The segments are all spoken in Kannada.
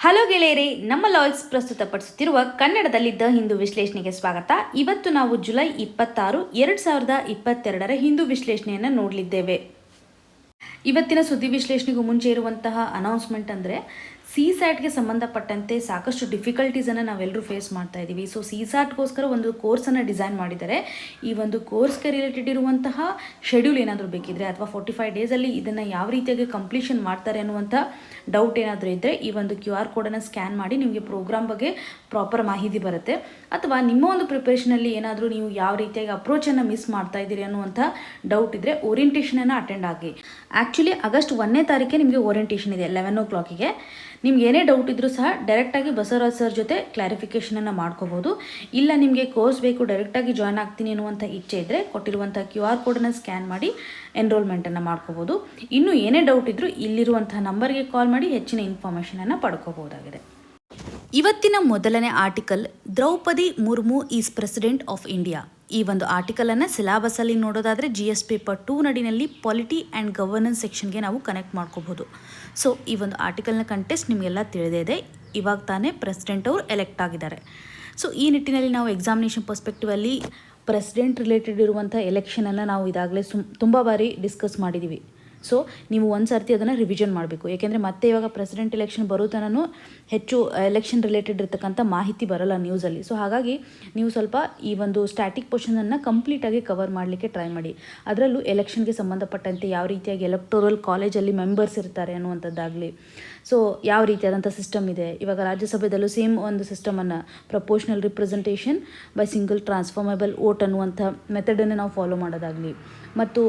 ಹಲೋ ಗೆಳೆಯರೇ, ನಮ್ಮ ಲಾಯ್ಸ್ ಪ್ರಸ್ತುತಪಡಿಸುತ್ತಿರುವ ಕನ್ನಡದಲ್ಲಿ ದ ಹಿಂದೂ ವಿಶ್ಲೇಷಣೆಗೆ ಸ್ವಾಗತ. ಇವತ್ತು ನಾವು ಜುಲೈ 26, 2022 ಹಿಂದೂ ವಿಶ್ಲೇಷಣೆಯನ್ನು ನೋಡಲಿದ್ದೇವೆ. ಇವತ್ತಿನ ಸುದ್ದಿ ವಿಶ್ಲೇಷಣೆಗೂ ಮುಂಚೆ ಇರುವಂತಹ ಅನೌನ್ಸ್ಮೆಂಟ್ ಅಂದರೆ CSATಗೆ ಸಂಬಂಧಪಟ್ಟಂತೆ ಸಾಕಷ್ಟು ಡಿಫಿಕಲ್ಟೀಸನ್ನು ನಾವೆಲ್ಲರೂ ಫೇಸ್ ಮಾಡ್ತಾ ಇದ್ದೀವಿ. ಸೊ CSATಗೋಸ್ಕರ ಒಂದು ಕೋರ್ಸನ್ನು ಡಿಸೈನ್ ಮಾಡಿದ್ದಾರೆ. ಈ ಒಂದು ಕೋರ್ಸ್ಗೆ ರಿಲೇಟೆಡ್ ಇರುವಂತಹ ಶೆಡ್ಯೂಲ್ ಏನಾದರೂ ಬೇಕಿದ್ರೆ ಅಥವಾ 45 ಡೇಸಲ್ಲಿ ಇದನ್ನು ಯಾವ ರೀತಿಯಾಗಿ ಕಂಪ್ಲೀಷನ್ ಮಾಡ್ತಾರೆ ಅನ್ನುವಂಥ ಡೌಟ್ ಏನಾದರೂ ಇದ್ದರೆ ಈ ಒಂದು QR ಕೋಡನ್ನು ಸ್ಕ್ಯಾನ್ ಮಾಡಿ ನಿಮಗೆ ಪ್ರೋಗ್ರಾಮ್ ಬಗ್ಗೆ ಪ್ರಾಪರ್ ಮಾಹಿತಿ ಬರುತ್ತೆ. ಅಥವಾ ನಿಮ್ಮ ಒಂದು ಪ್ರಿಪ್ರೇಷನಲ್ಲಿ ಏನಾದರೂ ನೀವು ಯಾವ ರೀತಿಯಾಗಿ ಅಪ್ರೋಚನ್ನು ಮಿಸ್ ಮಾಡ್ತಾ ಇದ್ದೀರಿ ಅನ್ನುವಂಥ ಡೌಟ್ ಇದ್ದರೆ ಓರಿಯಂಟೇಷನನ್ನು ಅಟೆಂಡ್ ಆಗಿ. ಆ್ಯಕ್ಚುಲಿ ಆಗಸ್ಟ್ 1ನೇ ತಾರೀಕೆ ನಿಮಗೆ ಓರಿಯಂಟೇಷನ್ ಇದೆ 11 o'clockಗೆ. ನಿಮ್ಗೆ ಏನೇ ಡೌಟ್ ಇದ್ದರೂ ಸಹ ಡೈರೆಕ್ಟಾಗಿ ಬಸವರಾಜ್ ಸರ್ ಜೊತೆ ಕ್ಲಾರಿಫಿಕೇಷನನ್ನು ಮಾಡ್ಕೋಬೋದು. ಇಲ್ಲ ನಿಮಗೆ ಕೋರ್ಸ್ ಬೇಕು, ಡೈರೆಕ್ಟಾಗಿ ಜಾಯ್ನ್ ಆಗ್ತೀನಿ ಅನ್ನುವಂಥ ಇಚ್ಛೆ ಇದ್ದರೆ ಕೊಟ್ಟಿರುವಂಥ QR ಕೋಡನ್ನು ಸ್ಕ್ಯಾನ್ ಮಾಡಿ ಎನ್ರೋಲ್ಮೆಂಟನ್ನು ಮಾಡ್ಕೋಬೋದು. ಇನ್ನೂ ಏನೇ ಡೌಟ್ ಇದ್ದರೂ ಇಲ್ಲಿರುವಂಥ ನಂಬರ್ಗೆ ಕಾಲ್ ಮಾಡಿ ಹೆಚ್ಚಿನ ಇನ್ಫಾರ್ಮೇಷನನ್ನು ಪಡ್ಕೋಬೋದಾಗಿದೆ. ಇವತ್ತಿನ ಮೊದಲನೇ article, Draupadi Murmu is president of India. ಈ ಒಂದು ಆರ್ಟಿಕಲನ್ನು ಸಿಲಾಬಸಲ್ಲಿ ನೋಡೋದಾದರೆ GS ಪೇಪರ್ 2 ನಡಿನಲ್ಲಿ ಪಾಲಿಟಿ ಆ್ಯಂಡ್ ಗವರ್ನೆನ್ಸ್ ಸೆಕ್ಷನ್ಗೆ ನಾವು ಕನೆಕ್ಟ್ ಮಾಡ್ಕೋಬೋದು. ಸೊ ಈ ಒಂದು ಆರ್ಟಿಕಲ್ನ ಕಂಟೆಸ್ಟ್ ನಿಮಗೆಲ್ಲ ತಿಳಿದೇ ಇದೆ. ಇವಾಗ ತಾನೇ ಪ್ರೆಸಿಡೆಂಟ್ ಅವರು ಎಲೆಕ್ಟ್ ಆಗಿದ್ದಾರೆ. ಸೊ ಈ ನಿಟ್ಟಿನಲ್ಲಿ ನಾವು ಎಕ್ಸಾಮಿನೇಷನ್ ಪರ್ಸ್ಪೆಕ್ಟಿವಲ್ಲಿ ಪ್ರೆಸಿಡೆಂಟ್ ರಿಲೇಟೆಡ್ ಇರುವಂಥ ಎಲೆಕ್ಷನನ್ನು ನಾವು ಇದಾಗಲೇ ತುಂಬ ಬಾರಿ ಡಿಸ್ಕಸ್ ಮಾಡಿದ್ದೀವಿ. ಸೊ ನೀವು ಒಂದು ಸರ್ತಿ ಅದನ್ನು ರಿವಿಷನ್ ಮಾಡಬೇಕು. ಏಕೆಂದರೆ ಮತ್ತೆ ಇವಾಗ ಪ್ರೆಸಿಡೆಂಟ್ ಎಲೆಕ್ಷನ್ ಬರೋ ತನೂ ಹೆಚ್ಚು ಎಲೆಕ್ಷನ್ ರಿಲೇಟೆಡ್ ಇರ್ತಕ್ಕಂಥ ಮಾಹಿತಿ ಬರೋಲ್ಲ ನ್ಯೂಸಲ್ಲಿ. ಸೊ ಹಾಗಾಗಿ ನೀವು ಸ್ವಲ್ಪ ಈ ಒಂದು ಸ್ಟ್ಯಾಟಿಕ್ ಪೋರ್ಷನನ್ನು ಕಂಪ್ಲೀಟಾಗಿ ಕವರ್ ಮಾಡಲಿಕ್ಕೆ ಟ್ರೈ ಮಾಡಿ. ಅದರಲ್ಲೂ ಎಲೆಕ್ಷನ್ಗೆ ಸಂಬಂಧಪಟ್ಟಂತೆ ಯಾವ ರೀತಿಯಾಗಿ ಎಲೆಕ್ಟೋರಲ್ ಕಾಲೇಜಲ್ಲಿ ಮೆಂಬರ್ಸ್ ಇರ್ತಾರೆ ಅನ್ನುವಂಥದ್ದಾಗಲಿ, ಸೊ ಯಾವ ರೀತಿಯಾದಂಥ ಸಿಸ್ಟಮ್ ಇದೆ. ಇವಾಗ ರಾಜ್ಯಸಭೆದಲ್ಲೂ ಸೇಮ್ ಒಂದು ಸಿಸ್ಟಮನ್ನು proportional representation by single transformable vote ಅನ್ನುವಂಥ ಮೆಥಡನ್ನು ನಾವು ಫಾಲೋ ಮಾಡೋದಾಗಲಿ, ಮತ್ತು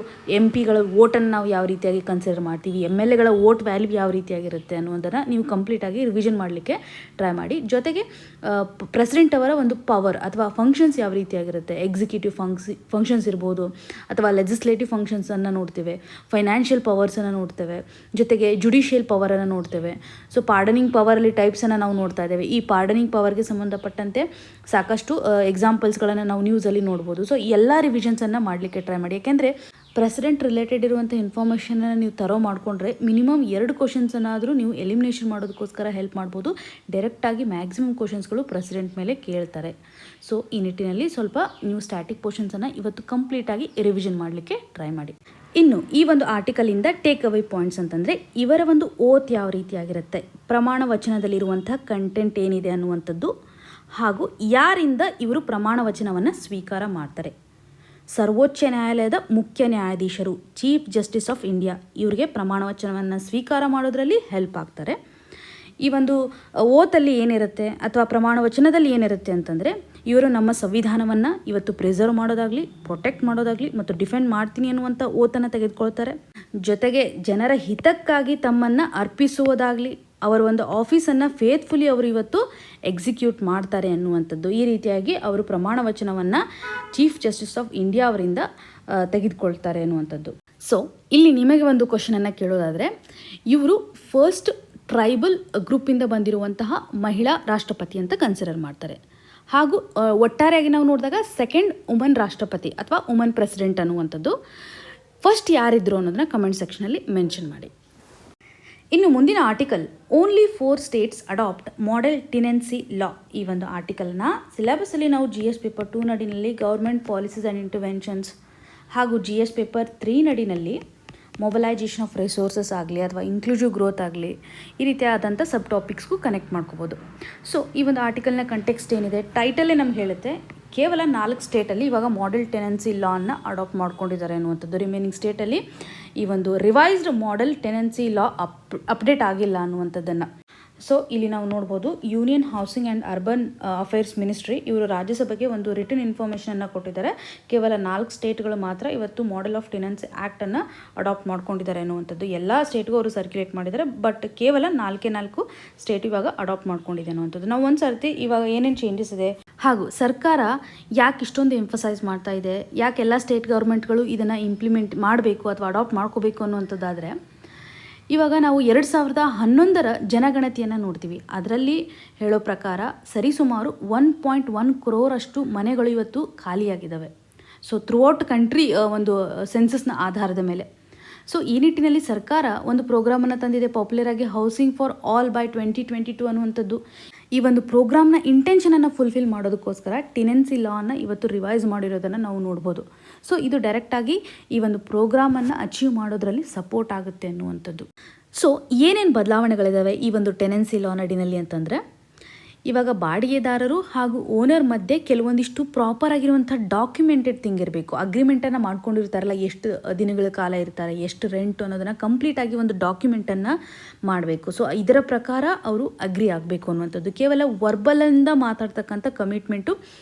MP ಗಳ ವೋಟನ್ನು ನಾವು ಯಾವ ರೀತಿಯಾಗಿ ಕನ್ಸಿಡರ್ ಮಾಡ್ತೀವಿ, MLAಗಳ ವೋಟ್ ವ್ಯಾಲ್ಯೂ ಯಾವ ರೀತಿಯಾಗಿರುತ್ತೆ ಅನ್ನೋದನ್ನು ನೀವು ಕಂಪ್ಲೀಟಾಗಿ ರಿವಿಷನ್ ಮಾಡಲಿಕ್ಕೆ ಟ್ರೈ ಮಾಡಿ. ಜೊತೆಗೆ ಪ್ರೆಸಿಡೆಂಟ್ ಅವರ ಒಂದು ಪವರ್ ಅಥವಾ ಫಂಕ್ಷನ್ಸ್ ಯಾವ ರೀತಿಯಾಗಿರುತ್ತೆ, ಎಕ್ಸಿಕ್ಯೂಟಿವ್ ಫಂಕ್ಷನ್ಸ್ ಇರ್ಬೋದು ಅಥವಾ ಲೆಜಿಸ್ಲೇಟಿವ್ ಫಂಕ್ಷನ್ಸನ್ನು ನೋಡ್ತೇವೆ, ಫೈನಾನ್ಷಿಯಲ್ ಪವರ್ಸನ್ನು ನೋಡ್ತೇವೆ, ಜೊತೆಗೆ ಜುಡಿಷಿಯಲ್ ಪವರನ್ನು ನೋಡ್ತೇವೆ. ಸೊ ಪಾರ್ಡನಿಂಗ್ ಪವರಲ್ಲಿ ಟೈಪ್ಸನ್ನು ನಾವು ನೋಡ್ತಾ ಇದ್ದೇವೆ. ಈ ಪಾರ್ಡನಿಂಗ್ ಪವರ್ಗೆ ಸಂಬಂಧಪಟ್ಟಂತೆ ಸಾಕಷ್ಟು ಎಕ್ಸಾಂಪಲ್ಸ್ಗಳನ್ನು ನಾವು ನ್ಯೂಸಲ್ಲಿ ನೋಡ್ಬೋದು. ಸೊ ಎಲ್ಲ ರಿವಿಷನ್ಸನ್ನು ಮಾಡಲಿಕ್ಕೆ ಟ್ರೈ ಮಾಡಿ. ಯಾಕೆಂದರೆ ಪ್ರೆಸಿಡೆಂಟ್ ರಿಲೇಟೆಡ್ ಇರುವಂಥ ಇನ್ಫಾರ್ಮೇಷನನ್ನು ನೀವು ತರೋ ಮಾಡಿಕೊಂಡ್ರೆ ಮಿನಿಮಮ್ 2 ಕ್ವಶನ್ಸನ್ನಾದರೂ ನೀವು ಎಲಿಮಿನೇಷನ್ ಮಾಡೋದಕ್ಕೋಸ್ಕರ ಹೆಲ್ಪ್ ಮಾಡ್ಬೋದು. ಡೈರೆಕ್ಟಾಗಿ ಮ್ಯಾಕ್ಸಿಮಮ್ ಕ್ವಶನ್ಸ್ಗಳು ಪ್ರೆಸಿಡೆಂಟ್ ಮೇಲೆ ಕೇಳ್ತಾರೆ. ಸೊ ಈ ನಿಟ್ಟಿನಲ್ಲಿ ಸ್ವಲ್ಪ ನೀವು ಸ್ಟ್ಯಾಟಿಕ್ ಪೋರ್ಷನ್ಸನ್ನು ಇವತ್ತು ಕಂಪ್ಲೀಟಾಗಿ ರಿವಿಷನ್ ಮಾಡಲಿಕ್ಕೆ ಟ್ರೈ ಮಾಡಿ. ಇನ್ನು ಈ ಒಂದು ಆರ್ಟಿಕಲಿಂದ ಟೇಕ್ ಅವೇ ಪಾಯಿಂಟ್ಸ್ ಅಂತಂದರೆ ಇವರ ಒಂದು ಓತ್ ಯಾವ ರೀತಿಯಾಗಿರುತ್ತೆ, ಪ್ರಮಾಣ ವಚನದಲ್ಲಿರುವಂಥ ಕಂಟೆಂಟ್ ಏನಿದೆ ಅನ್ನುವಂಥದ್ದು, ಹಾಗೂ ಯಾರಿಂದ ಇವರು ಪ್ರಮಾಣ ವಚನವನ್ನು ಸ್ವೀಕಾರ ಮಾಡ್ತಾರೆ. ಸರ್ವೋಚ್ಚ ನ್ಯಾಯಾಲಯದ ಮುಖ್ಯ ನ್ಯಾಯಾಧೀಶರು, ಚೀಫ್ ಜಸ್ಟಿಸ್ ಆಫ್ ಇಂಡಿಯಾ, ಇವರಿಗೆ ಪ್ರಮಾಣ ವಚನವನ್ನು ಸ್ವೀಕಾರ ಮಾಡೋದರಲ್ಲಿ ಹೆಲ್ಪ್ ಆಗ್ತಾರೆ. ಈ ಒಂದು ಓತಲ್ಲಿ ಏನಿರುತ್ತೆ ಅಥವಾ ಪ್ರಮಾಣ ವಚನದಲ್ಲಿ ಏನಿರುತ್ತೆ ಅಂತಂದರೆ ಇವರು ನಮ್ಮ ಸಂವಿಧಾನವನ್ನು ಇವತ್ತು ಪ್ರಿಸರ್ವ್ ಮಾಡೋದಾಗಲಿ, ಪ್ರೊಟೆಕ್ಟ್ ಮಾಡೋದಾಗಲಿ ಮತ್ತು ಡಿಫೆಂಡ್ ಮಾಡ್ತೀನಿ ಅನ್ನುವಂಥ ಓತನ್ನು ತೆಗೆದುಕೊಳ್ತಾರೆ. ಜೊತೆಗೆ ಜನರ ಹಿತಕ್ಕಾಗಿ ತಮ್ಮನ್ನು ಅರ್ಪಿಸುವುದಾಗಲಿ, ಅವರ ಒಂದು ಆಫೀಸನ್ನು ಫೇತ್ಫುಲಿ ಅವರು ಇವತ್ತು ಎಕ್ಸಿಕ್ಯೂಟ್ ಮಾಡ್ತಾರೆ ಅನ್ನುವಂಥದ್ದು. ಈ ರೀತಿಯಾಗಿ ಅವರು ಪ್ರಮಾಣ ವಚನವನ್ನು ಚೀಫ್ ಜಸ್ಟಿಸ್ ಆಫ್ ಇಂಡಿಯಾ ಅವರಿಂದ ತೆಗೆದುಕೊಳ್ತಾರೆ ಅನ್ನುವಂಥದ್ದು. ಸೊ ಇಲ್ಲಿ ನಿಮಗೆ ಒಂದು ಕ್ವಶನನ್ನು ಕೇಳೋದಾದರೆ, ಇವರು ಫಸ್ಟ್ ಟ್ರೈಬಲ್ ಗ್ರೂಪಿಂದ ಬಂದಿರುವಂತಹ ಮಹಿಳಾ ರಾಷ್ಟ್ರಪತಿ ಅಂತ ಕನ್ಸಿಡರ್ ಮಾಡ್ತಾರೆ. ಹಾಗೂ ಒಟ್ಟಾರೆಯಾಗಿ ನಾವು ನೋಡಿದಾಗ ಸೆಕೆಂಡ್ ವುಮನ್ ರಾಷ್ಟ್ರಪತಿ ಅಥವಾ ವುಮನ್ ಪ್ರೆಸಿಡೆಂಟ್ ಅನ್ನುವಂಥದ್ದು. ಫಸ್ಟ್ ಯಾರಿದ್ರು ಅನ್ನೋದನ್ನ ಕಮೆಂಟ್ ಸೆಕ್ಷನಲ್ಲಿ ಮೆನ್ಷನ್ ಮಾಡಿ. ಇನ್ನು ಮುಂದಿನ article, only 4 states adopt model tenancy law. ಈ ಒಂದು ಆರ್ಟಿಕಲ್ನ ಸಿಲೆಬಸಲ್ಲಿ ನಾವು GS ಪೇಪರ್ 2 ನಡಿನಲ್ಲಿ ಗೌರ್ಮೆಂಟ್ ಪಾಲಿಸೀಸ್ ಆ್ಯಂಡ್ ಇಂಟರ್ವೆನ್ಷನ್ಸ್ ಹಾಗೂ GS ಪೇಪರ್ 3 ನಡಿನಲ್ಲಿ ಮೊಬಲೈಜೇಷನ್ ಆಫ್ ರಿಸೋರ್ಸಸ್ ಆಗಲಿ ಅಥವಾ ಇನ್ಕ್ಲೂಸಿವ್ ಗ್ರೋತ್ ಆಗಲಿ, ಈ ರೀತಿಯಾದಂಥ ಸಬ್ ಟಾಪಿಕ್ಸ್ಗೂ ಕನೆಕ್ಟ್ ಮಾಡ್ಕೋಬೋದು. ಸೊ ಈ ಒಂದು ಆರ್ಟಿಕಲ್ನ ಕಂಟೆಕ್ಸ್ಟ್ ಏನಿದೆ, ಟೈಟಲ್ಲೇ ನಮ್ಗೆ ಹೇಳುತ್ತೆ ಕೇವಲ 4 ಸ್ಟೇಟಲ್ಲಿ ಇವಾಗ ಮಾಡೆಲ್ ಟೆನೆನ್ಸಿ ಲಾನ ಅಡಾಪ್ಟ್ ಮಾಡ್ಕೊಂಡಿದ್ದಾರೆ ಅನ್ನುವಂಥದ್ದು. ರಿಮೈನಿಂಗ್ ಸ್ಟೇಟಲ್ಲಿ ಈ ಒಂದು ರಿವೈಸ್ಡ್ ಮಾಡೆಲ್ ಟೆನೆನ್ಸಿ ಲಾ ಅಪ್ಡೇಟ್ ಆಗಿಲ್ಲ ಅನ್ನುವಂಥದ್ದನ್ನು. ಸೊ ಇಲ್ಲಿ ನಾವು ನೋಡ್ಬೋದು, union housing and urban affairs ministry ಇವರು ರಾಜ್ಯಸಭೆಗೆ ಒಂದು ರಿಟನ್ ಇನ್ಫಾರ್ಮೇಷನನ್ನು ಕೊಟ್ಟಿದ್ದಾರೆ. ಕೇವಲ 4 ಸ್ಟೇಟ್ಗಳು ಮಾತ್ರ ಇವತ್ತು ಮಾಡೆಲ್ ಆಫ್ ಟೆನೆನ್ಸಿ ಆ್ಯಕ್ಟನ್ನು ಅಡಾಪ್ಟ್ ಮಾಡ್ಕೊಂಡಿದ್ದಾರೆ ಅನ್ನುವಂಥದ್ದು. ಎಲ್ಲ ಸ್ಟೇಟ್ಗೂ ಅವರು ಸರ್ಕ್ಯುಲೇಟ್ ಮಾಡಿದ್ದಾರೆ, ಬಟ್ ಕೇವಲ 4 ಸ್ಟೇಟ್ ಇವಾಗ ಅಡಾಪ್ಟ್ ಮಾಡ್ಕೊಂಡಿದೆ ಅನ್ನುವಂಥದ್ದು. ನಾವು ಒಂದು ಸರ್ತಿ ಇವಾಗ ಏನೇನು ಚೇಂಜಸ್ ಇದೆ ಹಾಗೂ ಸರ್ಕಾರ ಯಾಕೆ ಇಷ್ಟೊಂದು ಎಂಫಸೈಸ್ ಮಾಡ್ತಾ ಇದೆ, ಯಾಕೆ ಎಲ್ಲ ಸ್ಟೇಟ್ ಗೌರ್ಮೆಂಟ್ಗಳು ಇದನ್ನು ಇಂಪ್ಲಿಮೆಂಟ್ ಮಾಡಬೇಕು ಅಥವಾ ಅಡಾಪ್ಟ್ ಮಾಡ್ಕೋಬೇಕು ಅನ್ನುವಂಥದ್ದಾದರೆ, ಇವಾಗ ನಾವು 2011 ಜನಗಣತಿಯನ್ನು ನೋಡ್ತೀವಿ. ಅದರಲ್ಲಿ ಹೇಳೋ ಪ್ರಕಾರ ಸರಿಸುಮಾರು 1.1 crore ಮನೆಗಳು ಇವತ್ತು ಖಾಲಿಯಾಗಿದ್ದಾವೆ. ಸೊ ಥ್ರೂ ಔಟ್ ಕಂಟ್ರಿ ಒಂದು ಸೆನ್ಸಸ್ನ ಆಧಾರದ ಮೇಲೆ. ಸೊ ಈ ನಿಟ್ಟಿನಲ್ಲಿ ಸರ್ಕಾರ ಒಂದು ಪ್ರೋಗ್ರಾಮನ್ನು ತಂದಿದೆ, ಪಾಪ್ಯುಲರ್ ಆಗಿ ಹೌಸಿಂಗ್ ಫಾರ್ ಆಲ್ ಬೈ 2022 ಅನ್ನುವಂಥದ್ದು. ಈ ಒಂದು ಪ್ರೋಗ್ರಾಮ್ನ ಇಂಟೆನ್ಷನನ್ನು ಫುಲ್ಫಿಲ್ ಮಾಡೋದಕ್ಕೋಸ್ಕರ ಟೆನೆನ್ಸಿ ಲಾನ ಇವತ್ತು ರಿವೈಸ್ ಮಾಡಿರೋದನ್ನು ನಾವು ನೋಡ್ಬೋದು. ಸೊ ಇದು ಡೈರೆಕ್ಟಾಗಿ ಈ ಒಂದು ಪ್ರೋಗ್ರಾಮನ್ನು ಅಚೀವ್ ಮಾಡೋದ್ರಲ್ಲಿ ಸಪೋರ್ಟ್ ಆಗುತ್ತೆ ಅನ್ನುವಂಥದ್ದು. ಸೊ ಏನೇನು ಬದಲಾವಣೆಗಳಿದ್ದಾವೆ ಈ ಒಂದು ಟೆನೆನ್ಸಿ ಲಾನ್ ಅಡಿನಲ್ಲಿ ಅಂತಂದರೆ, ಇವಾಗ ಬಾಡಿಗೆದಾರರು ಹಾಗೂ ಓನರ್ ಮಧ್ಯೆ ಕೆಲವೊಂದಿಷ್ಟು ಪ್ರಾಪರ್ ಆಗಿರುವಂಥ ಡಾಕ್ಯುಮೆಂಟೆಡ್ ಥಿಂಗ್ ಇರಬೇಕು. ಅಗ್ರಿಮೆಂಟನ್ನು ಮಾಡ್ಕೊಂಡಿರ್ತಾರಲ್ಲ, ಎಷ್ಟು ದಿನಗಳ ಕಾಲ ಇರ್ತಾರೆ, ಎಷ್ಟು ರೆಂಟ್ ಅನ್ನೋದನ್ನು ಕಂಪ್ಲೀಟಾಗಿ ಒಂದು ಡಾಕ್ಯುಮೆಂಟನ್ನು ಮಾಡಬೇಕು. ಸೊ ಇದರ ಪ್ರಕಾರ ಅವರು ಅಗ್ರಿ ಆಗಬೇಕು ಅನ್ನುವಂಥದ್ದು. ಕೇವಲ ವರ್ಬಲಿಂದ ಮಾತಾಡ್ತಕ್ಕಂಥ ಕಮಿಟ್ಮೆಂಟು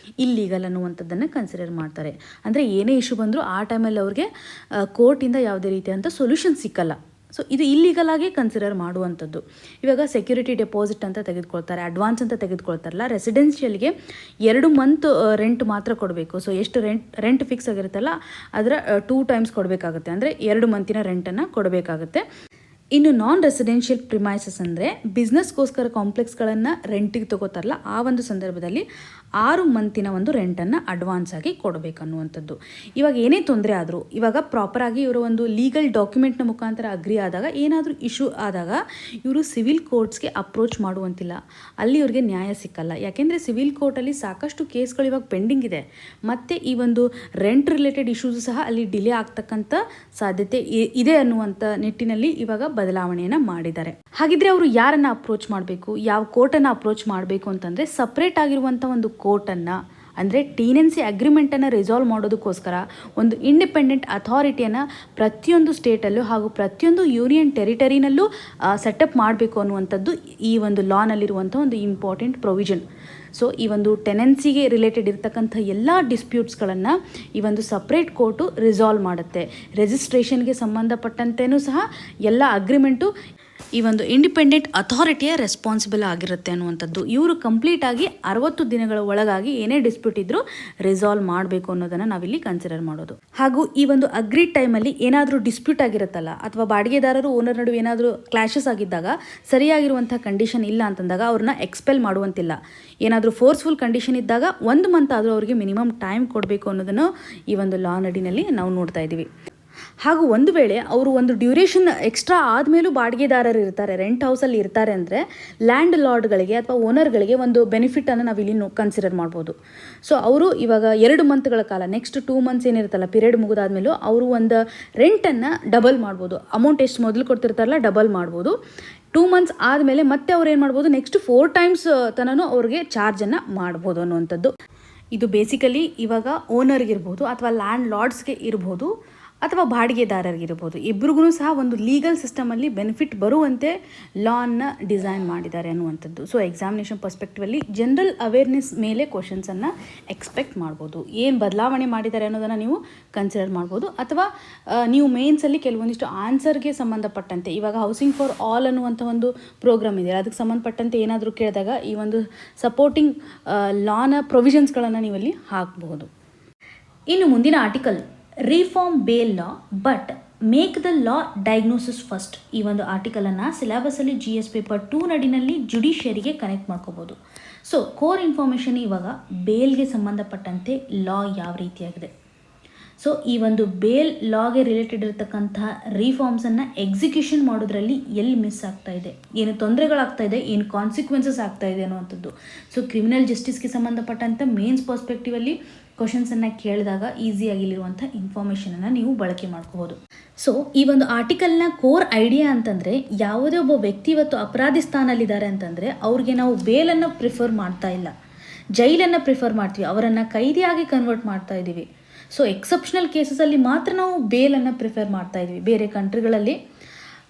ಇಲ್ಲೀಗಲ್ ಅನ್ನುವಂಥದ್ದನ್ನು ಕನ್ಸಿಡರ್ ಮಾಡ್ತಾರೆ. ಅಂದರೆ ಏನೇ ಇಶ್ಯೂ ಬಂದರೂ ಆ ಟೈಮಲ್ಲಿ ಅವ್ರಿಗೆ ಕೋರ್ಟಿಂದ ಯಾವುದೇ ರೀತಿಯಾದಂಥ ಸೊಲ್ಯೂಷನ್ ಸಿಕ್ಕಲ್ಲ. ಸೊ ಇದು ಇಲ್ಲೀಗಲ್ ಆಗಿ ಕನ್ಸಿಡರ್ ಮಾಡುವಂಥದ್ದು. ಇವಾಗ ಸೆಕ್ಯೂರಿಟಿ ಡೆಪಾಸಿಟ್ ಅಂತ ತೆಗೆದುಕೊಳ್ತಾರೆ, ಅಡ್ವಾನ್ಸ್ ಅಂತ ತೆಗೆದುಕೊಳ್ತಾರಲ್ಲ, ರೆಸಿಡೆನ್ಷಿಯಲ್ಗೆ 2 ಮಂತ್ ರೆಂಟ್ ಮಾತ್ರ ಕೊಡಬೇಕು. ಸೊ ಎಷ್ಟು ರೆಂಟ್ ಫಿಕ್ಸ್ ಆಗಿರುತ್ತಲ್ಲ ಅದರ 2 ಟೈಮ್ಸ್ ಕೊಡಬೇಕಾಗುತ್ತೆ, ಅಂದರೆ 2 ಮಂತಿನ ರೆಂಟನ್ನು ಕೊಡಬೇಕಾಗುತ್ತೆ. ಇನ್ನು ನಾನ್ ರೆಸಿಡೆನ್ಷಿಯಲ್ ಪ್ರಿಮೈಸಸ್ ಅಂದರೆ ಬಿಸ್ನೆಸ್ಗೋಸ್ಕರ ಕಾಂಪ್ಲೆಕ್ಸ್ಗಳನ್ನು ರೆಂಟಿಗೆ ತಗೋತಾರಲ್ಲ, ಆ ಒಂದು ಸಂದರ್ಭದಲ್ಲಿ 6 ಮಂತಿನ ಒಂದು ರೆಂಟನ್ನು ಅಡ್ವಾನ್ಸ್ ಆಗಿ ಕೊಡಬೇಕನ್ನುವಂಥದ್ದು. ಇವಾಗ ಏನೇ ತೊಂದರೆ ಆದರೂ ಇವಾಗ ಪ್ರಾಪರಾಗಿ ಇವರು ಒಂದು ಲೀಗಲ್ ಡಾಕ್ಯುಮೆಂಟ್ನ ಮುಖಾಂತರ ಅಗ್ರಿ ಆದಾಗ ಏನಾದರೂ ಇಶ್ಯೂ ಆದಾಗ ಇವರು ಸಿವಿಲ್ ಕೋರ್ಟ್ಸ್ಗೆ ಅಪ್ರೋಚ್ ಮಾಡುವಂತಿಲ್ಲ. ಅಲ್ಲಿ ಇವ್ರಿಗೆ ನ್ಯಾಯ ಸಿಕ್ಕಲ್ಲ. ಯಾಕೆಂದರೆ ಸಿವಿಲ್ ಕೋರ್ಟಲ್ಲಿ ಸಾಕಷ್ಟು ಕೇಸ್ಗಳು ಇವಾಗ ಪೆಂಡಿಂಗ್ ಇದೆ. ಮತ್ತು ಈ ಒಂದು ರೆಂಟ್ ರಿಲೇಟೆಡ್ ಇಶ್ಯೂಸ್ ಸಹ ಅಲ್ಲಿ ಡಿಲೇ ಆಗ್ತಕ್ಕಂಥ ಸಾಧ್ಯತೆ ಇದೆ ಅನ್ನುವಂಥ ನಿಟ್ಟಿನಲ್ಲಿ ಇವಾಗ ಬದಲಾವಣೆಯನ್ನು ಮಾಡಿದ್ದಾರೆ. ಹಾಗಿದ್ರೆ ಅವರು ಯಾರನ್ನು ಅಪ್ರೋಚ್ ಮಾಡಬೇಕು, ಯಾವ ಕೋರ್ಟನ್ನು ಅಪ್ರೋಚ್ ಮಾಡಬೇಕು ಅಂತಂದರೆ, ಸಪ್ರೇಟ್ ಆಗಿರುವಂಥ ಒಂದು ಕೋರ್ಟನ್ನು, ಅಂದರೆ ಟೆನೆನ್ಸಿ ಅಗ್ರಿಮೆಂಟನ್ನು ರಿಸಾಲ್ವ್ ಮಾಡೋದಕ್ಕೋಸ್ಕರ ಒಂದು ಇಂಡಿಪೆಂಡೆಂಟ್ ಅಥಾರಿಟಿಯನ್ನು ಪ್ರತಿಯೊಂದು ಸ್ಟೇಟಲ್ಲೂ ಹಾಗೂ ಪ್ರತಿಯೊಂದು ಯೂನಿಯನ್ ಟೆರಿಟರಿನಲ್ಲೂ ಸೆಟಪ್ ಮಾಡಬೇಕು ಅನ್ನುವಂಥದ್ದು ಈ ಒಂದು ಲಾನಲ್ಲಿರುವಂಥ ಒಂದು ಇಂಪಾರ್ಟೆಂಟ್ ಪ್ರೊವಿಷನ್. ಸೊ ಈ ಒಂದು ಟೆನೆನ್ಸಿಗೆ ರಿಲೇಟೆಡ್ ಇರ್ತಕ್ಕಂಥ ಎಲ್ಲ ಡಿಸ್ಪ್ಯೂಟ್ಸ್ಗಳನ್ನು ಈ ಒಂದು ಸಪ್ರೇಟ್ ಕೋರ್ಟು ರಿಸಾಲ್ವ್ ಮಾಡುತ್ತೆ. ರಿಜಿಸ್ಟ್ರೇಷನ್ಗೆ ಸಂಬಂಧಪಟ್ಟಂತೆಯೂ ಸಹ ಎಲ್ಲ ಅಗ್ರಿಮೆಂಟು ಈ ಒಂದು ಇಂಡಿಪೆಂಡೆಂಟ್ ಅಥಾರಿಟಿಯ ರೆಸ್ಪಾನ್ಸಿಬಲ್ ಆಗಿರುತ್ತೆ ಅನ್ನುವಂಥದ್ದು. ಇವರು ಕಂಪ್ಲೀಟಾಗಿ 60 ದಿನಗಳ ಒಳಗಾಗಿ ಏನೇ ಡಿಸ್ಪ್ಯೂಟ್ ಇದ್ದರೂ ರಿಸಾಲ್ವ್ ಮಾಡಬೇಕು ಅನ್ನೋದನ್ನು ನಾವಿಲ್ಲಿ ಕನ್ಸಿಡರ್ ಮಾಡೋದು. ಹಾಗೂ ಈ ಒಂದು ಅಗ್ರಿ ಟೈಮಲ್ಲಿ ಏನಾದರೂ ಡಿಸ್ಪ್ಯೂಟ್ ಆಗಿರುತ್ತಲ್ಲ, ಅಥವಾ ಬಾಡಿಗೆದಾರರು ಓನರ್ ನಡುವೆ ಏನಾದರೂ ಕ್ಲಾಶಸ್ ಆಗಿದ್ದಾಗ ಸರಿಯಾಗಿರುವಂಥ ಕಂಡೀಷನ್ ಇಲ್ಲ ಅಂತಂದಾಗ ಅವ್ರನ್ನ ಎಕ್ಸ್ಪೆಲ್ ಮಾಡುವಂತಿಲ್ಲ. ಏನಾದರೂ ಫೋರ್ಸ್ಫುಲ್ ಕಂಡೀಷನ್ ಇದ್ದಾಗ 1 ಮಂತ್ ಆದರೂ ಅವರಿಗೆ ಮಿನಿಮಮ್ ಟೈಮ್ ಕೊಡಬೇಕು ಅನ್ನೋದನ್ನು ಈ ಒಂದು ಲಾ ನಡಿನಲ್ಲಿ ನಾವು ನೋಡ್ತಾ ಇದ್ದೀವಿ. ಹಾಗೂ ಒಂದು ವೇಳೆ ಅವರು ಒಂದು ಡ್ಯೂರೇಷನ್ ಎಕ್ಸ್ಟ್ರಾ ಆದಮೇಲೂ ಬಾಡಿಗೆದಾರರು ಇರ್ತಾರೆ, ರೆಂಟ್ ಹೌಸಲ್ಲಿ ಇರ್ತಾರೆ ಅಂದರೆ ಲ್ಯಾಂಡ್ ಲಾರ್ಡ್ಗಳಿಗೆ ಅಥವಾ ಓನರ್ಗಳಿಗೆ ಒಂದು ಬೆನಿಫಿಟನ್ನು ನಾವು ಇಲ್ಲಿ ಕನ್ಸಿಡರ್ ಮಾಡ್ಬೋದು. ಸೊ ಅವರು ಇವಾಗ 2 ಮಂತ್ಗಳ ಕಾಲ, ನೆಕ್ಸ್ಟ್ 2 ಮಂತ್ಸ್ ಏನಿರುತ್ತಲ್ಲ ಪೀರಿಯಡ್ ಮುಗಿದಾದ್ಮೇಲೂ ಅವರು ಒಂದು ರೆಂಟನ್ನು ಡಬಲ್ ಮಾಡ್ಬೋದು. ಅಮೌಂಟ್ ಎಷ್ಟು ಮೊದಲು ಕೊಡ್ತಿರ್ತಾರಲ್ಲ ಡಬಲ್ ಮಾಡ್ಬೋದು. 2 ಮಂತ್ಸ್ ಆದಮೇಲೆ ಮತ್ತೆ ಅವ್ರು ಏನು ಮಾಡ್ಬೋದು, ನೆಕ್ಸ್ಟ್ 4 ಟೈಮ್ಸ್ ತನೂ ಅವ್ರಿಗೆ ಚಾರ್ಜನ್ನು ಮಾಡ್ಬೋದು ಅನ್ನುವಂಥದ್ದು. ಇದು ಬೇಸಿಕಲಿ ಇವಾಗ ಓನರ್ಗಿರ್ಬೋದು ಅಥವಾ ಲ್ಯಾಂಡ್ ಲಾರ್ಡ್ಸ್ಗೆ ಇರ್ಬೋದು ಅಥವಾ ಬಾಡಿಗೆದಾರರಿಗಿರ್ಬೋದು, ಇಬ್ಬರಿಗೂ ಸಹ ಒಂದು ಲೀಗಲ್ ಸಿಸ್ಟಮಲ್ಲಿ ಬೆನಿಫಿಟ್ ಬರುವಂತೆ ಲಾನ್ನ ಡಿಸೈನ್ ಮಾಡಿದ್ದಾರೆ ಅನ್ನುವಂಥದ್ದು. So examination perspectively general awareness ಮೇಲೆ ಕ್ವಶನ್ಸನ್ನು ಎಕ್ಸ್ಪೆಕ್ಟ್ ಮಾಡ್ಬೋದು. ಏನು ಬದಲಾವಣೆ ಮಾಡಿದ್ದಾರೆ ಅನ್ನೋದನ್ನು ನೀವು ಕನ್ಸಿಡರ್ ಮಾಡ್ಬೋದು. ಅಥವಾ ನೀವು ಮೇನ್ಸಲ್ಲಿ ಕೆಲವೊಂದಿಷ್ಟು ಆನ್ಸರ್ಗೆ ಸಂಬಂಧಪಟ್ಟಂತೆ, ಇವಾಗ ಹೌಸಿಂಗ್ ಫಾರ್ ಆಲ್ ಅನ್ನುವಂಥ ಒಂದು ಪ್ರೋಗ್ರಾಮ್ ಇದೆ, ಅದಕ್ಕೆ ಸಂಬಂಧಪಟ್ಟಂತೆ ಏನಾದರೂ ಕೇಳಿದಾಗ ಈ ಒಂದು ಸಪೋರ್ಟಿಂಗ್ ಲಾನ ಪ್ರೊವಿಷನ್ಸ್ಗಳನ್ನು ನೀವಲ್ಲಿ ಹಾಕಬಹುದು. ಇನ್ನು ಮುಂದಿನ article, reform bail law but make the law diagnosis first. ಈ ಒಂದು ಆರ್ಟಿಕಲನ್ನು ಸಿಲೆಬಸಲ್ಲಿ GS ಪೇಪರ್ 2 ನಡಿನಲ್ಲಿ ಜುಡಿಷಿಯರಿಗೆ ಕನೆಕ್ಟ್ ಮಾಡ್ಕೋಬೋದು. ಸೊ ಕೋರ್ ಇನ್ಫಾರ್ಮೇಷನ್ ಇವಾಗ ಬೇಲ್ಗೆ ಸಂಬಂಧಪಟ್ಟಂತೆ ಲಾ ಯಾವ ರೀತಿಯಾಗಿದೆ. ಸೊ ಈ ಒಂದು ಬೇಲ್ ಲಾಗೆ ರಿಲೇಟೆಡ್ ಇರತಕ್ಕಂಥ ರಿಫಾರ್ಮ್ಸನ್ನು ಎಕ್ಸಿಕ್ಯೂಷನ್ ಮಾಡೋದ್ರಲ್ಲಿ ಎಲ್ಲಿ ಮಿಸ್ ಆಗ್ತಾ ಇದೆ, ಏನು ತೊಂದರೆಗಳಾಗ್ತಾ ಇದೆ, ಏನು ಕಾನ್ಸಿಕ್ವೆನ್ಸಸ್ ಆಗ್ತಾ ಇದೆ ಅನ್ನುವಂಥದ್ದು. ಸೊ ಕ್ರಿಮಿನಲ್ ಜಸ್ಟಿಸ್ಗೆ ಸಂಬಂಧಪಟ್ಟಂಥ ಮೇನ್ಸ್ ಪರ್ಸ್ಪೆಕ್ಟಿವಲ್ಲಿ ಕ್ವಶನ್ಸನ್ನು ಕೇಳಿದಾಗ ಈಸಿಯಾಗಿ ಇಲ್ಲಿರುವಂಥ ಇನ್ಫಾರ್ಮೇಷನನ್ನು ನೀವು ಬಳಕೆ ಮಾಡ್ಕೋಬೋದು. ಸೊ ಈ ಒಂದು ಆರ್ಟಿಕಲ್ನ ಕೋರ್ ಐಡಿಯಾ ಅಂತಂದರೆ, ಯಾವುದೇ ಒಬ್ಬ ವ್ಯಕ್ತಿ ಇವತ್ತು ಅಪರಾಧಿ ಸ್ಥಾನದಲ್ಲಿದ್ದಾರೆ ಅಂತಂದರೆ ಅವ್ರಿಗೆ ನಾವು ಬೇಲನ್ನು ಪ್ರಿಫರ್ ಮಾಡ್ತಾ ಇಲ್ಲ, ಜೈಲನ್ನು ಪ್ರಿಫರ್ ಮಾಡ್ತೀವಿ, ಅವರನ್ನು ಕೈದಿಯಾಗಿ ಕನ್ವರ್ಟ್ ಮಾಡ್ತಾ ಇದ್ದೀವಿ. ಸೊ ಎಕ್ಸೆಪ್ಷನಲ್ ಕೇಸಸಲ್ಲಿ ಮಾತ್ರ ನಾವು ಬೇಲನ್ನು ಪ್ರಿಫರ್ ಮಾಡ್ತಾ ಇದ್ವಿ. ಬೇರೆ ಕಂಟ್ರಿಗಳಲ್ಲಿ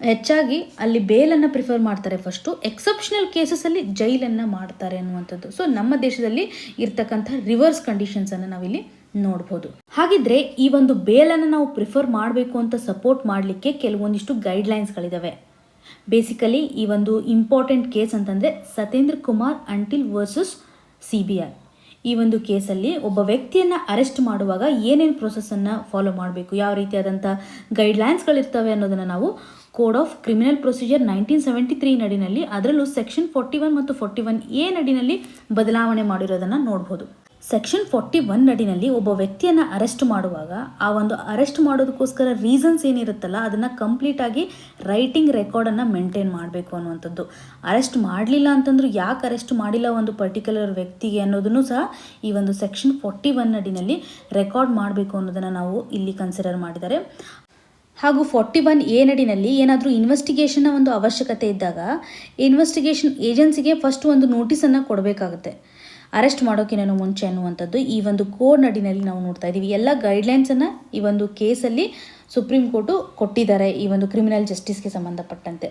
ಹೆಚ್ಚಾಗಿ ಅಲ್ಲಿ ಬೇಲನ್ನು ಪ್ರಿಫರ್ ಮಾಡ್ತಾರೆ ಫಸ್ಟು, ಎಕ್ಸೆಪ್ಷನಲ್ ಕೇಸಸಲ್ಲಿ ಜೈಲನ್ನು ಮಾಡ್ತಾರೆ ಅನ್ನುವಂಥದ್ದು. ಸೊ ನಮ್ಮ ದೇಶದಲ್ಲಿ ಇರ್ತಕ್ಕಂಥ ರಿವರ್ಸ್ ಕಂಡೀಷನ್ಸನ್ನು ನಾವಿಲ್ಲಿ ನೋಡ್ಬೋದು. ಹಾಗಿದ್ರೆ ಈ ಒಂದು ಬೇಲನ್ನು ನಾವು ಪ್ರಿಫರ್ ಮಾಡಬೇಕು ಅಂತ ಸಪೋರ್ಟ್ ಮಾಡಲಿಕ್ಕೆ ಕೆಲವೊಂದಿಷ್ಟು ಗೈಡ್ಲೈನ್ಸ್ಗಳಿದ್ದಾವೆ. ಬೇಸಿಕಲಿ ಈ ಒಂದು ಇಂಪಾರ್ಟೆಂಟ್ ಕೇಸ್ ಅಂತಂದರೆ Satyendra Kumar until versus CBI. ಈ ಒಂದು ಕೇಸಲ್ಲಿ ಒಬ್ಬ ವ್ಯಕ್ತಿಯನ್ನು ಅರೆಸ್ಟ್ ಮಾಡುವಾಗ ಏನೇನು ಪ್ರೊಸೆಸನ್ನು ಫಾಲೋ ಮಾಡಬೇಕು, ಯಾವ ರೀತಿಯಾದಂಥ ಗೈಡ್ಲೈನ್ಸ್ಗಳಿರ್ತವೆ ಅನ್ನೋದನ್ನು ನಾವು ಕೋಡ್ ಆಫ್ ಕ್ರಿಮಿನಲ್ ಪ್ರೊಸೀಜರ್ 1973 ನಡಿನಲ್ಲಿ, ಅದರಲ್ಲೂ ಸೆಕ್ಷನ್ 41 ಮತ್ತು 41A ನಡಿನಲ್ಲಿ ಬದಲಾವಣೆ ಮಾಡಿರೋದನ್ನು ನೋಡ್ಬೋದು. ಸೆಕ್ಷನ್ 41 ಅಡಿನಲ್ಲಿ ಒಬ್ಬ ವ್ಯಕ್ತಿಯನ್ನು ಅರೆಸ್ಟ್ ಮಾಡುವಾಗ ಆ ಒಂದು ಅರೆಸ್ಟ್ ಮಾಡೋದಕ್ಕೋಸ್ಕರ ರೀಸನ್ಸ್ ಏನಿರುತ್ತಲ್ಲ ಅದನ್ನು ಕಂಪ್ಲೀಟಾಗಿ ರೈಟಿಂಗ್ ರೆಕಾರ್ಡನ್ನು ಮೇಂಟೈನ್ ಮಾಡಬೇಕು ಅನ್ನುವಂಥದ್ದು. ಅರೆಸ್ಟ್ ಮಾಡಲಿಲ್ಲ ಅಂತಂದ್ರೂ ಯಾಕೆ ಅರೆಸ್ಟ್ ಮಾಡಿಲ್ಲ ಒಂದು ಪರ್ಟಿಕ್ಯುಲರ್ ವ್ಯಕ್ತಿಗೆ ಅನ್ನೋದನ್ನು ಸಹ ಈ ಒಂದು ಸೆಕ್ಷನ್ 41 ಅಡಿನಲ್ಲಿ ರೆಕಾರ್ಡ್ ಮಾಡಬೇಕು ಅನ್ನೋದನ್ನು ನಾವು ಇಲ್ಲಿ ಕನ್ಸಿಡರ್ ಮಾಡಿದ್ದಾರೆ. ಹಾಗೂ 41A ನಡಿನಲ್ಲಿ ಏನಾದರೂ ಇನ್ವೆಸ್ಟಿಗೇಷನ್ನ ಒಂದು ಅವಶ್ಯಕತೆ ಇದ್ದಾಗ ಇನ್ವೆಸ್ಟಿಗೇಷನ್ ಏಜೆನ್ಸಿಗೆ ಫಸ್ಟ್ ಒಂದು ನೋಟಿಸನ್ನು ಕೊಡಬೇಕಾಗುತ್ತೆ ಅರೆಸ್ಟ್ ಮಾಡೋಕ್ಕಿಂತ ಮುಂಚೆ ಅನ್ನುವಂಥದ್ದು ಈ ಒಂದು ಕೋಡ್ ನಡಿನಲ್ಲಿ ನಾವು ನೋಡ್ತಾ ಇದ್ದೀವಿ. ಎಲ್ಲ ಗೈಡ್ಲೈನ್ಸನ್ನು ಈ ಒಂದು ಕೇಸಲ್ಲಿ ಸುಪ್ರೀಂ ಕೋರ್ಟು ಕೊಟ್ಟಿದ್ದಾರೆ ಈ ಒಂದು ಕ್ರಿಮಿನಲ್ ಜಸ್ಟಿಸ್ಗೆ ಸಂಬಂಧಪಟ್ಟಂತೆ.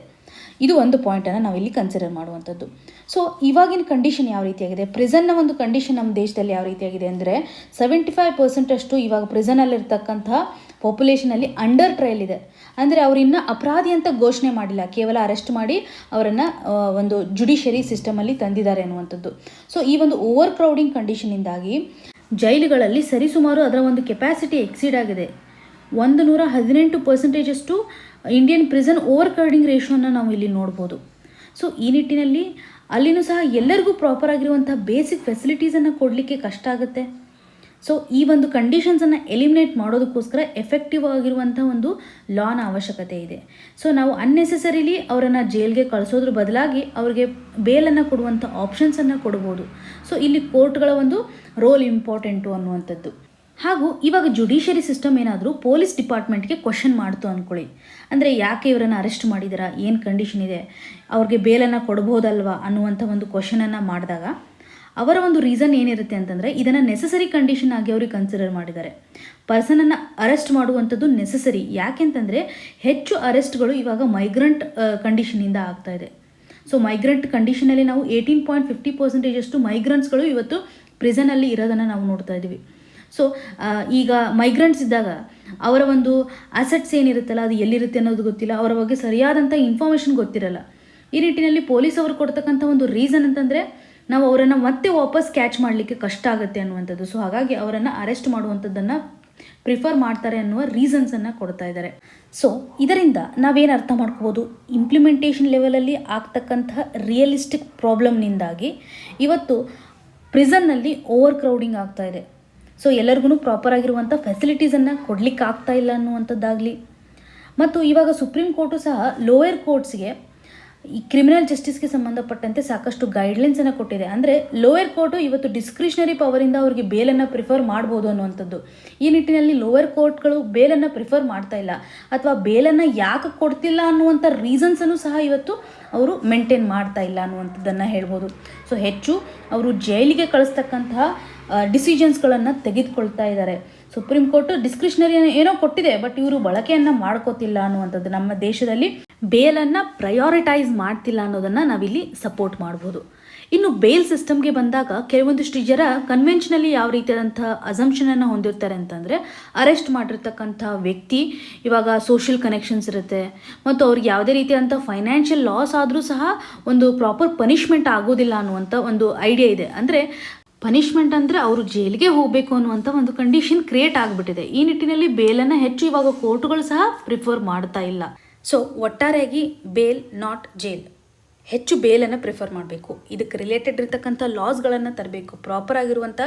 ಇದು ಒಂದು ಪಾಯಿಂಟನ್ನು ನಾವಿಲ್ಲಿ ಕನ್ಸಿಡರ್ ಮಾಡುವಂಥದ್ದು. ಸೊ ಇವಾಗಿನ ಕಂಡೀಷನ್ ಯಾವ ರೀತಿಯಾಗಿದೆ, ಪ್ರಿಸನ್ನ ಒಂದು ಕಂಡೀಷನ್ ನಮ್ಮ ದೇಶದಲ್ಲಿ ಯಾವ ರೀತಿಯಾಗಿದೆ ಅಂದರೆ 75% ಅಷ್ಟು ಇವಾಗ ಪ್ರಿಸನಲ್ಲಿರ್ತಕ್ಕಂತಹ ಪಾಪ್ಯುಲೇಷನಲ್ಲಿ ಅಂಡರ್ ಟ್ರಯಲ್ ಇದೆ. ಅಂದರೆ ಅವರಿನ್ನ ಅಪರಾಧಿ ಅಂತ ಘೋಷಣೆ ಮಾಡಿಲ್ಲ, ಕೇವಲ ಅರೆಸ್ಟ್ ಮಾಡಿ ಅವರನ್ನು ಒಂದು ಜುಡಿಷರಿ ಸಿಸ್ಟಮಲ್ಲಿ ತಂದಿದ್ದಾರೆ ಅನ್ನುವಂಥದ್ದು. ಸೊ ಈ ಒಂದು ಓವರ್ ಕ್ರೌಡಿಂಗ್ ಕಂಡೀಷನಿಂದಾಗಿ ಜೈಲುಗಳಲ್ಲಿ ಸರಿಸುಮಾರು ಅದರ ಒಂದು ಕೆಪಾಸಿಟಿ ಎಕ್ಸೀಡ್ ಆಗಿದೆ. 118% ಅಷ್ಟು ಇಂಡಿಯನ್ ಪ್ರಿಸನ್ ಓವರ್ ಕ್ರೌಡಿಂಗ್ ರೇಷಿಯೋನ ನಾವು ಇಲ್ಲಿ ನೋಡ್ಬೋದು. ಸೊ ಈ ನಿಟ್ಟಿನಲ್ಲಿ ಅಲ್ಲಿನೂ ಸಹ ಎಲ್ಲರಿಗೂ ಪ್ರಾಪರ್ ಆಗಿರುವಂಥ ಬೇಸಿಕ್ ಫೆಸಿಲಿಟೀಸನ್ನು ಕೊಡಲಿಕ್ಕೆ ಕಷ್ಟ ಆಗುತ್ತೆ. ಸೊ ಈ ಒಂದು ಕಂಡೀಷನ್ಸನ್ನು ಎಲಿಮಿನೇಟ್ ಮಾಡೋದಕ್ಕೋಸ್ಕರ ಎಫೆಕ್ಟಿವ್ ಆಗಿರುವಂಥ ಒಂದು ಲಾನ ಅವಶ್ಯಕತೆ ಇದೆ. ಸೊ ನಾವು ಅನ್ನೆಸೆಸರಿಲಿ ಅವರನ್ನು ಜೈಲ್ಗೆ ಕಳಿಸೋದ್ರ ಬದಲಾಗಿ ಅವರಿಗೆ ಬೇಲನ್ನು ಕೊಡುವಂಥ ಆಪ್ಷನ್ಸನ್ನು ಕೊಡ್ಬೋದು. ಸೊ ಇಲ್ಲಿ ಕೋರ್ಟ್ಗಳ ಒಂದು ರೋಲ್ ಇಂಪಾರ್ಟೆಂಟು ಅನ್ನುವಂಥದ್ದು. ಹಾಗೂ ಇವಾಗ ಜುಡಿಷರಿ ಸಿಸ್ಟಮ್ ಏನಾದರೂ ಪೊಲೀಸ್ ಡಿಪಾರ್ಟ್ಮೆಂಟ್ಗೆ ಕ್ವಶನ್ ಮಾಡ್ತು ಅಂದ್ಕೊಳ್ಳಿ, ಅಂದರೆ ಯಾಕೆ ಇವರನ್ನು ಅರೆಸ್ಟ್ ಮಾಡಿದಾರಾ, ಏನು ಕಂಡೀಷನ್ ಇದೆ, ಅವ್ರಿಗೆ ಬೇಲನ್ನು ಕೊಡ್ಬೋದಲ್ವಾ ಅನ್ನುವಂಥ ಒಂದು ಕ್ವಶನನ್ನು ಮಾಡಿದಾಗ ಅವರ ಒಂದು ರೀಸನ್ ಏನಿರುತ್ತೆ ಅಂತಂದರೆ ಇದನ್ನು ನೆಸಸರಿ ಕಂಡೀಷನ್ ಆಗಿ ಅವ್ರಿಗೆ ಕನ್ಸಿಡರ್ ಮಾಡಿದ್ದಾರೆ. ಪರ್ಸನನ್ನು ಅರೆಸ್ಟ್ ಮಾಡುವಂಥದ್ದು ನೆಸಸರಿ. ಯಾಕೆಂತಂದರೆ ಹೆಚ್ಚು ಅರೆಸ್ಟ್ಗಳು ಇವಾಗ ಮೈಗ್ರೆಂಟ್ ಕಂಡೀಷನಿಂದ ಆಗ್ತಾ ಇದೆ. ಸೊ ಮೈಗ್ರೆಂಟ್ ಕಂಡೀಷನಲ್ಲಿ ನಾವು 18.50% ಅಷ್ಟು ಮೈಗ್ರೆಂಟ್ಸ್ಗಳು ಇವತ್ತು ಪ್ರಿಸನಲ್ಲಿ ಇರೋದನ್ನು ನಾವು ನೋಡ್ತಾ ಇದ್ದೀವಿ. ಸೊ ಈಗ ಮೈಗ್ರೆಂಟ್ಸ್ ಇದ್ದಾಗ ಅವರ ಒಂದು ಅಸೆಟ್ಸ್ ಏನಿರುತ್ತಲ್ಲ ಅದು ಎಲ್ಲಿರುತ್ತೆ ಅನ್ನೋದು ಗೊತ್ತಿಲ್ಲ, ಅವರ ಬಗ್ಗೆ ಸರಿಯಾದಂಥ ಇನ್ಫಾರ್ಮೇಷನ್ ಗೊತ್ತಿರಲ್ಲ. ಈ ನಿಟ್ಟಿನಲ್ಲಿ ಪೊಲೀಸ್ ಅವರು ಕೊಡ್ತಕ್ಕಂಥ ಒಂದು ರೀಸನ್ ಅಂತಂದರೆ ನಾವು ಅವರನ್ನು ಮತ್ತೆ ವಾಪಸ್ ಕ್ಯಾಚ್ ಮಾಡಲಿಕ್ಕೆ ಕಷ್ಟ ಆಗುತ್ತೆ ಅನ್ನುವಂಥದ್ದು. ಸೊ ಹಾಗಾಗಿ ಅವರನ್ನು ಅರೆಸ್ಟ್ ಮಾಡುವಂಥದ್ದನ್ನು ಪ್ರಿಫರ್ ಮಾಡ್ತಾರೆ ಅನ್ನುವ ರೀಸನ್ಸನ್ನು ಕೊಡ್ತಾ ಇದ್ದಾರೆ. ಸೊ ಇದರಿಂದ ನಾವೇನು ಅರ್ಥ ಮಾಡ್ಕೋಬೋದು, ಇಂಪ್ಲಿಮೆಂಟೇಷನ್ ಲೆವೆಲಲ್ಲಿ ಆಗ್ತಕ್ಕಂತಹ ರಿಯಲಿಸ್ಟಿಕ್ ಪ್ರಾಬ್ಲಮ್ನಿಂದಾಗಿ ಇವತ್ತು ಪ್ರಿಸನ್ನಲ್ಲಿ ಓವರ್ ಕ್ರೌಡಿಂಗ್ ಆಗ್ತಾ ಇದೆ. ಸೊ ಎಲ್ಲರಿಗೂ ಪ್ರಾಪರ್ ಆಗಿರುವಂಥ ಫೆಸಿಲಿಟೀಸನ್ನು ಕೊಡಲಿಕ್ಕೆ ಆಗ್ತಾ ಇಲ್ಲ ಅನ್ನುವಂಥದ್ದಾಗಲಿ, ಮತ್ತು ಇವಾಗ ಸುಪ್ರೀಂ ಕೋರ್ಟು ಸಹ ಲೋಯರ್ ಕೋರ್ಟ್ಸ್ಗೆ ಈ ಕ್ರಿಮಿನಲ್ ಜಸ್ಟಿಸ್ಗೆ ಸಂಬಂಧಪಟ್ಟಂತೆ ಸಾಕಷ್ಟು ಗೈಡ್ಲೈನ್ಸನ್ನು ಕೊಟ್ಟಿದೆ. ಅಂದರೆ ಲೋಯರ್ ಕೋರ್ಟು ಇವತ್ತು ಡಿಸ್ಕ್ರಿಷನರಿ ಪವರಿಂದ ಅವರಿಗೆ ಬೇಲನ್ನು ಪ್ರಿಫರ್ ಮಾಡ್ಬೋದು ಅನ್ನುವಂಥದ್ದು. ಈ ನಿಟ್ಟಿನಲ್ಲಿ ಲೋಯರ್ ಕೋರ್ಟ್ಗಳು ಬೇಲನ್ನು ಪ್ರಿಫರ್ ಮಾಡ್ತಾ ಇಲ್ಲ, ಅಥವಾ ಬೇಲನ್ನು ಯಾಕೆ ಕೊಡ್ತಿಲ್ಲ ಅನ್ನುವಂಥ ರೀಸನ್ಸನ್ನು ಸಹ ಇವತ್ತು ಅವರು ಮೇಂಟೈನ್ ಮಾಡ್ತಾ ಇಲ್ಲ ಅನ್ನುವಂಥದ್ದನ್ನು ಹೇಳ್ಬೋದು. ಸೊ ಹೆಚ್ಚು ಅವರು ಜೈಲಿಗೆ ಕಳಿಸ್ತಕ್ಕಂತಹ ಡಿಸಿಷನ್ಸ್ಗಳನ್ನು ತೆಗೆದುಕೊಳ್ತಾ ಇದ್ದಾರೆ. ಸುಪ್ರೀಂ ಕೋರ್ಟ್ ಡಿಸ್ಕ್ರಿಷನರಿ ಏನೋ ಕೊಟ್ಟಿದೆ, ಬಟ್ ಇವರು ಬಳಕೆಯನ್ನು ಮಾಡ್ಕೋತಿಲ್ಲ ಅನ್ನುವಂಥದ್ದು. ನಮ್ಮ ದೇಶದಲ್ಲಿ ಬೇಲನ್ನು ಪ್ರಯಾರಿಟೈಸ್ ಮಾಡ್ತಿಲ್ಲ ಅನ್ನೋದನ್ನು ನಾವಿಲ್ಲಿ ಸಪೋರ್ಟ್ ಮಾಡ್ಬೋದು. ಇನ್ನು ಬೇಲ್ ಸಿಸ್ಟಮ್ಗೆ ಬಂದಾಗ ಕೆಲವೊಂದಿಷ್ಟು ಜನ ಕನ್ವೆನ್ಷನಲ್ಲಿ ಯಾವ ರೀತಿಯಾದಂಥ ಅಸಂಪ್ಷನನ್ನು ಹೊಂದಿರ್ತಾರೆ ಅಂತಂದರೆ, ಅರೆಸ್ಟ್ ಮಾಡಿರ್ತಕ್ಕಂಥ ವ್ಯಕ್ತಿ ಇವಾಗ ಸೋಷಿಯಲ್ ಕನೆಕ್ಷನ್ಸ್ ಇರುತ್ತೆ, ಮತ್ತು ಅವ್ರಿಗೆ ಯಾವುದೇ ರೀತಿಯಾದಂಥ ಫೈನಾನ್ಷಿಯಲ್ ಲಾಸ್ ಆದರೂ ಸಹ ಒಂದು ಪ್ರಾಪರ್ ಪನಿಷ್ಮೆಂಟ್ ಆಗೋದಿಲ್ಲ ಅನ್ನುವಂಥ ಒಂದು ಐಡಿಯಾ ಇದೆ. ಅಂದರೆ ಪನಿಷ್ಮೆಂಟ್ ಅಂದರೆ ಅವರು ಜೈಲಿಗೆ ಹೋಗಬೇಕು ಅನ್ನುವಂಥ ಒಂದು ಕಂಡೀಷನ್ ಕ್ರಿಯೇಟ್ ಆಗಿಬಿಟ್ಟಿದೆ. ಈ ನಿಟ್ಟಿನಲ್ಲಿ ಬೇಲನ್ನು ಹೆಚ್ಚು ಇವಾಗ ಕೋರ್ಟುಗಳು ಸಹ ಪ್ರಿಫರ್ ಮಾಡ್ತಾ ಇಲ್ಲ. ಸೊ ಒಟ್ಟಾರೆಯಾಗಿ ಬೇಲ್ ನಾಟ್ ಜೈಲ್, ಹೆಚ್ಚು ಬೇಲನ್ನು ಪ್ರಿಫರ್ ಮಾಡಬೇಕು. ಇದಕ್ಕೆ ರಿಲೇಟೆಡ್ ಇರತಕ್ಕಂಥ ಲಾಸ್ಗಳನ್ನು ತರಬೇಕು, ಪ್ರಾಪರ್ ಆಗಿರುವಂಥ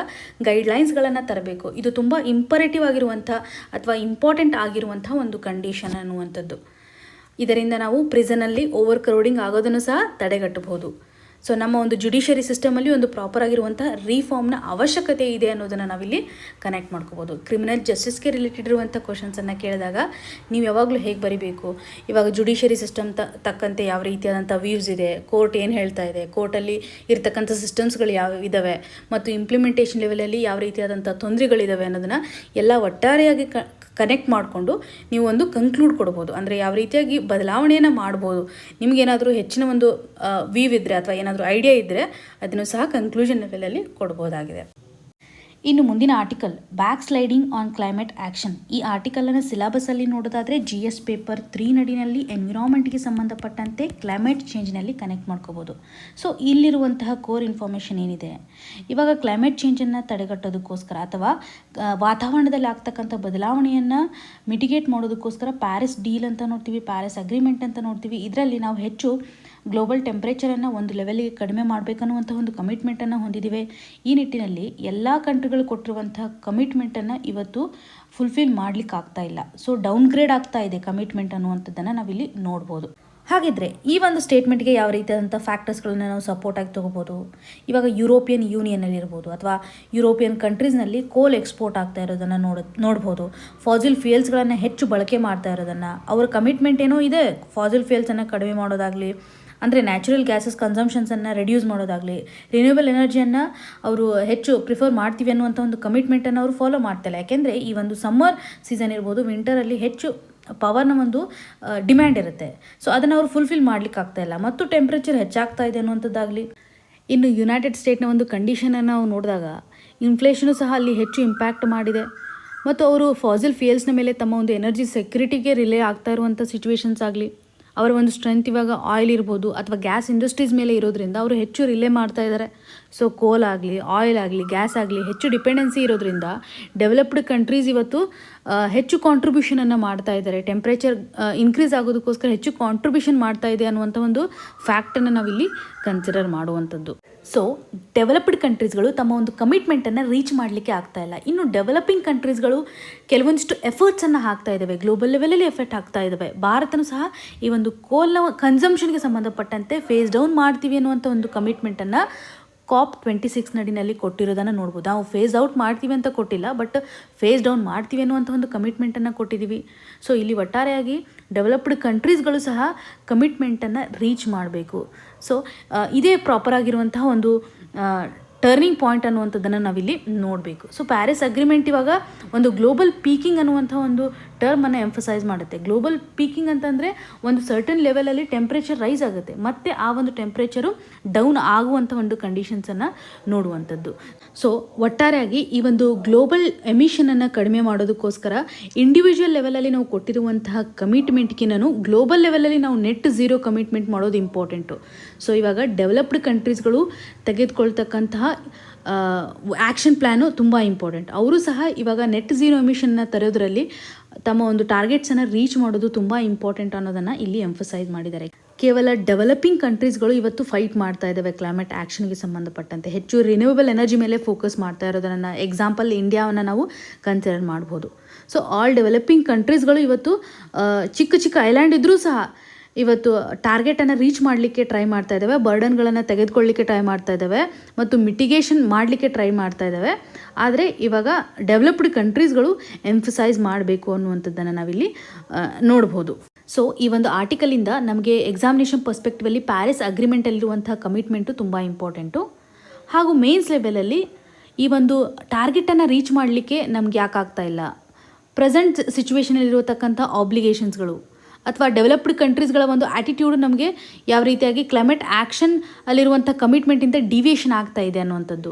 ಗೈಡ್ಲೈನ್ಸ್ಗಳನ್ನು ತರಬೇಕು. ಇದು ತುಂಬ ಇಂಪರೇಟಿವ್ ಆಗಿರುವಂಥ ಅಥವಾ ಇಂಪಾರ್ಟೆಂಟ್ ಆಗಿರುವಂಥ ಒಂದು ಕಂಡೀಷನ್ ಅನ್ನುವಂಥದ್ದು. ಇದರಿಂದ ನಾವು ಪ್ರಿಸನಲ್ಲಿ ಓವರ್ ಕ್ರೌಡಿಂಗ್ ಆಗೋದನ್ನು ಸಹ ತಡೆಗಟ್ಟಬಹುದು. ಸೊ ನಮ್ಮ ಒಂದು ಜುಡಿಷರಿ ಸಿಸ್ಟಮಲ್ಲಿ ಒಂದು ಪ್ರಾಪರ್ ಆಗಿರುವಂಥ ರೀಫಾರ್ಮ್ನ ಅವಶ್ಯಕತೆ ಇದೆ ಅನ್ನೋದನ್ನು ನಾವಿಲ್ಲಿ ಕನೆಕ್ಟ್ ಮಾಡ್ಕೋಬೋದು. ಕ್ರಿಮಿನಲ್ ಜಸ್ಟಿಸ್ಗೆ ರಿಲೇಟೆಡ್ ಇರುವಂಥ ಕ್ವಶನ್ಸನ್ನು ಕೇಳಿದಾಗ ನೀವು ಯಾವಾಗಲೂ ಹೇಗೆ ಬರೀಬೇಕು, ಇವಾಗ ಜುಡಿಷರಿ ಸಿಸ್ಟಮ್ ತಕ್ಕಂತೆ ಯಾವ ರೀತಿಯಾದಂಥ ವ್ಯೂಸ್ ಇದೆ, ಕೋರ್ಟ್ ಏನು ಹೇಳ್ತಾ ಇದೆ, ಕೋರ್ಟಲ್ಲಿ ಇರ್ತಕ್ಕಂಥ ಸಿಸ್ಟಮ್ಸ್ಗಳು ಯಾವ ಇದ್ದಾವೆ, ಮತ್ತು ಇಂಪ್ಲಿಮೆಂಟೇಷನ್ ಲೆವೆಲಲ್ಲಿ ಯಾವ ರೀತಿಯಾದಂಥ ತೊಂದರೆಗಳಿದ್ದಾವೆ ಅನ್ನೋದನ್ನು ಎಲ್ಲ ಒಟ್ಟಾರೆಯಾಗಿ ಕನೆಕ್ಟ್ ಮಾಡಿಕೊಂಡು ನೀವು ಒಂದು ಕಂಕ್ಲೂಡ್ ಕೊಡ್ಬೋದು. ಅಂದರೆ ಯಾವ ರೀತಿಯಾಗಿ ಬದಲಾವಣೆಯನ್ನು ಮಾಡ್ಬೋದು, ನಿಮಗೇನಾದರೂ ಹೆಚ್ಚಿನ ಒಂದು ವ್ಯೂ ಇದ್ದರೆ ಅಥವಾ ಏನಾದರೂ ಐಡಿಯಾ ಇದ್ದರೆ ಅದನ್ನು ಸಹ ಕನ್ಕ್ಲೂಷನ್ ಲೆವೆಲಲ್ಲಿ ಕೊಡ್ಬೋದಾಗಿದೆ. ಇನ್ನು ಮುಂದಿನ article back sliding on climate action. ಈ ಆರ್ಟಿಕಲನ್ನು ಸಿಲೆಬಸಲ್ಲಿ ನೋಡೋದಾದರೆ GS ಪೇಪರ್ 3 ನಡಿನಲ್ಲಿ ಎನ್ವಿರಾನ್ಮೆಂಟ್ಗೆ ಸಂಬಂಧಪಟ್ಟಂತೆ ಕ್ಲೈಮೇಟ್ ಚೇಂಜ್ನಲ್ಲಿ ಕನೆಕ್ಟ್ ಮಾಡ್ಕೋಬೋದು. ಸೊ ಇಲ್ಲಿರುವಂತಹ ಕೋರ್ ಇನ್ಫಾರ್ಮೇಷನ್ ಏನಿದೆ, ಇವಾಗ ಕ್ಲೈಮೇಟ್ ಚೇಂಜನ್ನು ತಡೆಗಟ್ಟೋದಕ್ಕೋಸ್ಕರ ಅಥವಾ ವಾತಾವರಣದಲ್ಲಿ ಆಗ್ತಕ್ಕಂಥ ಬದಲಾವಣೆಯನ್ನು ಮಿಟಿಗೇಟ್ ಮಾಡೋದಕ್ಕೋಸ್ಕರ ಪ್ಯಾರಿಸ್ ಡೀಲ್ ಅಂತ ನೋಡ್ತೀವಿ, ಪ್ಯಾರಿಸ್ ಅಗ್ರಿಮೆಂಟ್ ಅಂತ ನೋಡ್ತೀವಿ. ಇದರಲ್ಲಿ ನಾವು ಹೆಚ್ಚು ಗ್ಲೋಬಲ್ ಟೆಂಪ್ರೇಚರನ್ನು ಒಂದು ಲೆವೆಲ್ಗೆ ಕಡಿಮೆ ಮಾಡಬೇಕನ್ನುವಂಥ ಒಂದು ಕಮಿಟ್ಮೆಂಟನ್ನು ಹೊಂದಿದ್ದೀವಿ. ಈ ನಿಟ್ಟಿನಲ್ಲಿ ಎಲ್ಲ ಕಂಟ್ರಿಗಳು ಕೊಟ್ಟಿರುವಂಥ ಕಮಿಟ್ಮೆಂಟನ್ನು ಇವತ್ತು ಫುಲ್ಫಿಲ್ ಮಾಡಲಿಕ್ಕೆ ಆಗ್ತಾ ಇಲ್ಲ. ಸೊ ಡೌನ್ಗ್ರೇಡ್ ಆಗ್ತಾ ಇದೆ ಕಮಿಟ್ಮೆಂಟ್ ಅನ್ನುವಂಥದ್ದನ್ನು ನಾವಿಲ್ಲಿ ನೋಡ್ಬೋದು. ಹಾಗಿದ್ರೆ ಈ ಒಂದು ಸ್ಟೇಟ್ಮೆಂಟ್ಗೆ ಯಾವ ರೀತಿಯಾದಂಥ ಫ್ಯಾಕ್ಟರ್ಸ್ಗಳನ್ನ ನಾವು ಸಪೋರ್ಟಾಗಿ ತೊಗೋಬೋದು? ಇವಾಗ ಯುರೋಪಿಯನ್ ಯೂನಿಯನಲ್ಲಿ ಇರ್ಬೋದು ಅಥವಾ ಯುರೋಪಿಯನ್ ಕಂಟ್ರೀಸ್ನಲ್ಲಿ ಕೋಲ್ ಎಕ್ಸ್ಪೋರ್ಟ್ ಆಗ್ತಾ ಇರೋದನ್ನು ನೋಡ್ಬೋದು. ಫಾಸಿಲ್ ಫ್ಯೂಯಲ್ಸ್ಗಳನ್ನು ಹೆಚ್ಚು ಬಳಕೆ ಮಾಡ್ತಾ ಇರೋದನ್ನು, ಅವರ ಕಮಿಟ್ಮೆಂಟ್ ಏನೋ ಇದೆ ಫಾಸಿಲ್ ಫ್ಯೂಯಲ್ಸನ್ನು ಕಡಿಮೆ ಮಾಡೋದಾಗಲಿ, ಅಂದರೆ ನ್ಯಾಚುರಲ್ ಗ್ಯಾಸಸ್ ಕನ್ಸಂಪ್ಷನ್ಸನ್ನು ರೆಡ್ಯೂಸ್ ಮಾಡೋದಾಗಲಿ, ರಿನ್ಯೂವಬಲ್ ಎನರ್ಜಿಯನ್ನು ಅವರು ಹೆಚ್ಚು ಪ್ರಿಫರ್ ಮಾಡ್ತೀವಿ ಅನ್ನುವಂಥ ಒಂದು ಕಮಿಟ್ಮೆಂಟನ್ನು ಅವರು ಫಾಲೋ ಮಾಡ್ತಾಯಿಲ್ಲ. ಯಾಕೆಂದರೆ ಈ ಒಂದು ಸಮ್ಮರ್ ಸೀಸನ್ ಇರ್ಬೋದು, ವಿಂಟರಲ್ಲಿ ಹೆಚ್ಚು ಪವರ್ನ ಒಂದು ಡಿಮ್ಯಾಂಡ್ ಇರುತ್ತೆ. ಸೊ ಅದನ್ನು ಅವರು ಫುಲ್ಫಿಲ್ ಮಾಡಲಿಕ್ಕೆ ಆಗ್ತಾಯಿಲ್ಲ ಮತ್ತು ಟೆಂಪ್ರೇಚರ್ ಹೆಚ್ಚಾಗ್ತಾ ಇದೆ ಅನ್ನುವಂಥದ್ದಾಗಲಿ. ಇನ್ನು ಯುನೈಟೆಡ್ ಸ್ಟೇಟ್ನ ಒಂದು ಕಂಡೀಷನನ್ನು ನಾವು ನೋಡಿದಾಗ ಇನ್ಫ್ಲೇಷನು ಸಹ ಅಲ್ಲಿ ಹೆಚ್ಚು ಇಂಪ್ಯಾಕ್ಟ್ ಮಾಡಿದೆ ಮತ್ತು ಅವರು ಫಾಸಿಲ್ ಫ್ಯೂಯಲ್ಸ್ನ ಮೇಲೆ ತಮ್ಮ ಒಂದು ಎನರ್ಜಿ ಸೆಕ್ಯೂರಿಟಿಗೆ ರಿಲೇ ಆಗ್ತಾ ಇರುವಂಥ ಸಿಚುವೇಶನ್ಸ್ ಆಗಲಿ, ಅವರ ಒಂದು ಸ್ಟ್ರೆಂತ್ ಇವಾಗ ಆಯಿಲ್ ಇರ್ಬೋದು ಅಥವಾ ಗ್ಯಾಸ್ ಇಂಡಸ್ಟ್ರೀಸ್ ಮೇಲೆ ಇರೋದ್ರಿಂದ ಅವರು ಹೆಚ್ಚು ರಿಲೇ ಮಾಡ್ತಾ ಇದ್ದಾರೆ. ಸೊ ಕೋಲ್ ಆಗಲಿ, ಆಯಿಲ್ ಆಗಲಿ, ಗ್ಯಾಸ್ ಆಗಲಿ ಹೆಚ್ಚು ಡಿಪೆಂಡೆನ್ಸಿ ಇರೋದ್ರಿಂದ ಡೆವಲಪ್ಡ್ ಕಂಟ್ರೀಸ್ ಇವತ್ತು ಹೆಚ್ಚು ಕಾಂಟ್ರಿಬ್ಯೂಷನನ್ನು ಮಾಡ್ತಾ ಇದ್ದಾರೆ. ಟೆಂಪ್ರೇಚರ್ ಇನ್ಕ್ರೀಸ್ ಆಗೋದಕ್ಕೋಸ್ಕರ ಹೆಚ್ಚು ಕಾಂಟ್ರಿಬ್ಯೂಷನ್ ಮಾಡ್ತಾ ಇದೆ ಅನ್ನುವಂಥ ಒಂದು ಫ್ಯಾಕ್ಟನ್ನು ನಾವಿಲ್ಲಿ ಕನ್ಸಿಡರ್ ಮಾಡುವಂಥದ್ದು. ಸೊ ಡೆವಲಪ್ಡ್ ಕಂಟ್ರೀಸ್ಗಳು ತಮ್ಮ ಒಂದು ಕಮಿಟ್ಮೆಂಟನ್ನು ರೀಚ್ ಮಾಡಲಿಕ್ಕೆ ಆಗ್ತಾ ಇಲ್ಲ. ಇನ್ನು ಡೆವಲಪಿಂಗ್ ಕಂಟ್ರೀಸ್ಗಳು ಕೆಲವೊಂದಿಷ್ಟು ಎಫರ್ಟ್ಸನ್ನು ಹಾಕ್ತಾ ಇದ್ದಾವೆ, ಗ್ಲೋಬಲ್ ಲೆವೆಲಲ್ಲಿ ಎಫೆಕ್ಟ್ ಆಗ್ತಾ ಇದ್ದಾವೆ. ಭಾರತನೂ ಸಹ ಈ ಒಂದು ಕೋಲ್ನ ಕನ್ಸಂಪ್ಷನ್ಗೆ ಸಂಬಂಧಪಟ್ಟಂತೆ ಫೇಸ್ ಡೌನ್ ಮಾಡ್ತೀವಿ ಅನ್ನುವಂಥ ಒಂದು ಕಮಿಟ್ಮೆಂಟನ್ನು COP26 ನಡಿನಲ್ಲಿ ಕೊಟ್ಟಿರೋದನ್ನು ನೋಡ್ಬೋದು. ನಾವು ಫೇಸ್ ಔಟ್ ಮಾಡ್ತೀವಿ ಅಂತ ಕೊಟ್ಟಿಲ್ಲ, ಬಟ್ ಫೇಸ್ ಡೌನ್ ಮಾಡ್ತೀವಿ ಅನ್ನುವಂಥ ಒಂದು ಕಮಿಟ್ಮೆಂಟನ್ನು ಕೊಟ್ಟಿದ್ದೀವಿ. ಸೊ ಇಲ್ಲಿ ಒಟ್ಟಾರೆಯಾಗಿ ಡೆವಲಪ್ಡ್ ಕಂಟ್ರೀಸ್ಗಳು ಸಹ ಕಮಿಟ್ಮೆಂಟನ್ನು ರೀಚ್ ಮಾಡಬೇಕು. ಸೊ ಇದೇ ಪ್ರಾಪರಾಗಿರುವಂತಹ ಒಂದು ಟರ್ನಿಂಗ್ ಪಾಯಿಂಟ್ ಅನ್ನುವಂಥದ್ದನ್ನು ನಾವಿಲ್ಲಿ ನೋಡಬೇಕು. ಸೊ ಪ್ಯಾರಿಸ್ ಅಗ್ರಿಮೆಂಟ್ ಇವಾಗ ಒಂದು ಗ್ಲೋಬಲ್ ಪೀಕಿಂಗ್ ಅನ್ನುವಂಥ ಒಂದು ಟರ್ಮನ್ನು ಎಂಫಸೈಸ್ ಮಾಡುತ್ತೆ. ಗ್ಲೋಬಲ್ ಪೀಕಿಂಗ್ ಅಂತಂದರೆ ಒಂದು ಸರ್ಟನ್ ಲೆವೆಲಲ್ಲಿ ಟೆಂಪ್ರೇಚರ್ ರೈಸ್ ಆಗುತ್ತೆ, ಮತ್ತು ಆ ಒಂದು ಟೆಂಪ್ರೇಚರು ಡೌನ್ ಆಗುವಂಥ ಒಂದು ಕಂಡೀಷನ್ಸನ್ನು ನೋಡುವಂಥದ್ದು. ಸೊ ಒಟ್ಟಾರೆಯಾಗಿ ಈ ಒಂದು ಗ್ಲೋಬಲ್ ಎಮಿಷನನ್ನು ಕಡಿಮೆ ಮಾಡೋದಕ್ಕೋಸ್ಕರ ಇಂಡಿವಿಜುವಲ್ ಲೆವೆಲಲ್ಲಿ ನಾವು ಕೊಟ್ಟಿರುವಂತಹ ಕಮಿಟ್ಮೆಂಟ್ಗಿನೂ ಗ್ಲೋಬಲ್ ಲೆವೆಲಲ್ಲಿ ನಾವು ನೆಟ್ ಝೀರೋ ಕಮಿಟ್ಮೆಂಟ್ ಮಾಡೋದು ಇಂಪಾರ್ಟೆಂಟು. ಸೊ ಇವಾಗ ಡೆವಲಪ್ಡ್ ಕಂಟ್ರೀಸ್ಗಳು ತೆಗೆದುಕೊಳ್ತಕ್ಕಂತಹ ಆ್ಯಕ್ಷನ್ ಪ್ಲ್ಯಾನು ತುಂಬ ಇಂಪಾರ್ಟೆಂಟ್. ಅವರು ಸಹ ಇವಾಗ ನೆಟ್ ಝೀರೋ ಎಮಿಷನ್ನ ತರೋದ್ರಲ್ಲಿ ತಮ್ಮ ಒಂದು ಟಾರ್ಗೆಟ್ಸನ್ನು ರೀಚ್ ಮಾಡೋದು ತುಂಬ ಇಂಪಾರ್ಟೆಂಟ್ ಅನ್ನೋದನ್ನು ಇಲ್ಲಿ ಎಂಫಸೈಸ್ ಮಾಡಿದ್ದಾರೆ. ಕೇವಲ ಡೆವಲಪಿಂಗ್ ಕಂಟ್ರೀಸ್ಗಳು ಇವತ್ತು ಫೈಟ್ ಮಾಡ್ತಾ ಇದ್ದಾವೆ ಕ್ಲೈಮೇಟ್ ಆ್ಯಕ್ಷನ್ಗೆ ಸಂಬಂಧಪಟ್ಟಂತೆ, ಹೆಚ್ಚು ರಿನ್ಯೂವಬಲ್ ಎನರ್ಜಿ ಮೇಲೆ ಫೋಕಸ್ ಮಾಡ್ತಾ ಇರೋದನ್ನು ಎಕ್ಸಾಂಪಲ್ ಇಂಡಿಯಾವನ್ನು ನಾವು ಕನ್ಸಿಡರ್ ಮಾಡ್ಬೋದು. ಸೊ ಆಲ್ ಡೆವಲಪಿಂಗ್ ಕಂಟ್ರೀಸ್ಗಳು ಇವತ್ತು ಚಿಕ್ಕ ಚಿಕ್ಕ ಐಲ್ಯಾಂಡ್ ಇದ್ದರೂ ಸಹ ಇವತ್ತು ಟಾರ್ಗೆಟನ್ನು ರೀಚ್ ಮಾಡಲಿಕ್ಕೆ ಟ್ರೈ ಮಾಡ್ತಾ ಇದ್ದಾವೆ, ಬರ್ಡನ್ಗಳನ್ನು ತೆಗೆದುಕೊಳ್ಳಲಿಕ್ಕೆ ಟ್ರೈ ಮಾಡ್ತಾ ಇದ್ದಾವೆ ಮತ್ತು ಮಿಟಿಗೇಷನ್ ಮಾಡಲಿಕ್ಕೆ ಟ್ರೈ ಮಾಡ್ತಾ ಇದ್ದಾವೆ. ಆದರೆ ಇವಾಗ ಡೆವಲಪ್ಡ್ ಕಂಟ್ರೀಸ್ಗಳು ಎಂಫಸೈಸ್ ಮಾಡಬೇಕು ಅನ್ನುವಂಥದ್ದನ್ನು ನಾವಿಲ್ಲಿ ನೋಡ್ಬೋದು. ಸೊ ಈ ಒಂದು ಆರ್ಟಿಕಲಿಂದ ನಮಗೆ ಎಕ್ಸಾಮಿನೇಷನ್ ಪರ್ಸ್ಪೆಕ್ಟಿವಲ್ಲಿ ಪ್ಯಾರಿಸ್ ಅಗ್ರಿಮೆಂಟಲ್ಲಿರುವಂಥ ಕಮಿಟ್ಮೆಂಟು ತುಂಬ ಇಂಪಾರ್ಟೆಂಟು. ಹಾಗೂ ಮೇನ್ಸ್ ಲೆವೆಲಲ್ಲಿ ಈ ಒಂದು ಟಾರ್ಗೆಟನ್ನು ರೀಚ್ ಮಾಡಲಿಕ್ಕೆ ನಮ್ಗೆ ಯಾಕೆ ಆಗ್ತಾ ಇಲ್ಲ, ಪ್ರೆಸೆಂಟ್ ಸಿಚುವೇಷನಲ್ಲಿರುವತಕ್ಕಂಥ ಆಬ್ಲಿಗೇಷನ್ಸ್ಗಳು ಅಥವಾ ಡೆವಲಪ್ಡ್ ಕಂಟ್ರೀಸ್ಗಳ ಒಂದು ಆ್ಯಟಿಟ್ಯೂಡ್ ನಮಗೆ ಯಾವ ರೀತಿಯಾಗಿ ಕ್ಲೈಮೇಟ್ ಆ್ಯಕ್ಷನ್ ಅಲ್ಲಿರುವಂಥ ಕಮಿಟ್ಮೆಂಟಿಂದ ಡಿವಿಯೇಷನ್ ಆಗ್ತಾ ಇದೆ ಅನ್ನುವಂಥದ್ದು.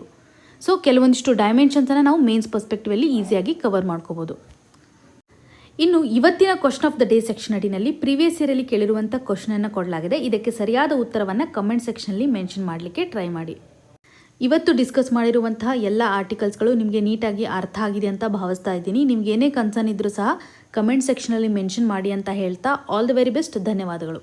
ಸೊ ಕೆಲವೊಂದಿಷ್ಟು ಡೈಮೆನ್ಷನ್ಸನ್ನು ನಾವು ಮೇನ್ಸ್ ಪರ್ಸ್ಪೆಕ್ಟಿವಲ್ಲಿ ಈಸಿಯಾಗಿ ಕವರ್ ಮಾಡ್ಕೋಬೋದು. ಇನ್ನು ಇವತ್ತಿನ question of the day section ಅಡಿನಲ್ಲಿ ಪ್ರೀವಿಯಸ್ ಇಯರಲ್ಲಿ ಕೇಳಿರುವಂಥ ಕ್ವಶನನ್ನು ಕೊಡಲಾಗಿದೆ. ಇದಕ್ಕೆ ಸರಿಯಾದ ಉತ್ತರವನ್ನು ಕಮೆಂಟ್ ಸೆಕ್ಷನಲ್ಲಿ ಮೆನ್ಷನ್ ಮಾಡಲಿಕ್ಕೆ ಟ್ರೈ ಮಾಡಿ. ಇವತ್ತು ಡಿಸ್ಕಸ್ ಮಾಡಿರುವಂತಹ ಎಲ್ಲ ಆರ್ಟಿಕಲ್ಸ್ಗಳು ನಿಮಗೆ ನೀಟಾಗಿ ಅರ್ಥ ಆಗಿದೆ ಅಂತ ಭಾವಿಸ್ತಾ ಇದ್ದೀನಿ. ನಿಮ್ಗೆ ಏನೇ ಕನ್ಸರ್ನ್ ಇದ್ದರೂ ಸಹ ಕಮೆಂಟ್ ಸೆಕ್ಷನಲ್ಲಿ ಮೆನ್ಷನ್ ಮಾಡಿ ಅಂತ ಹೇಳ್ತಾ ಆಲ್ ದ ವೆರಿ ಬೆಸ್ಟ್. ಧನ್ಯವಾದಗಳು.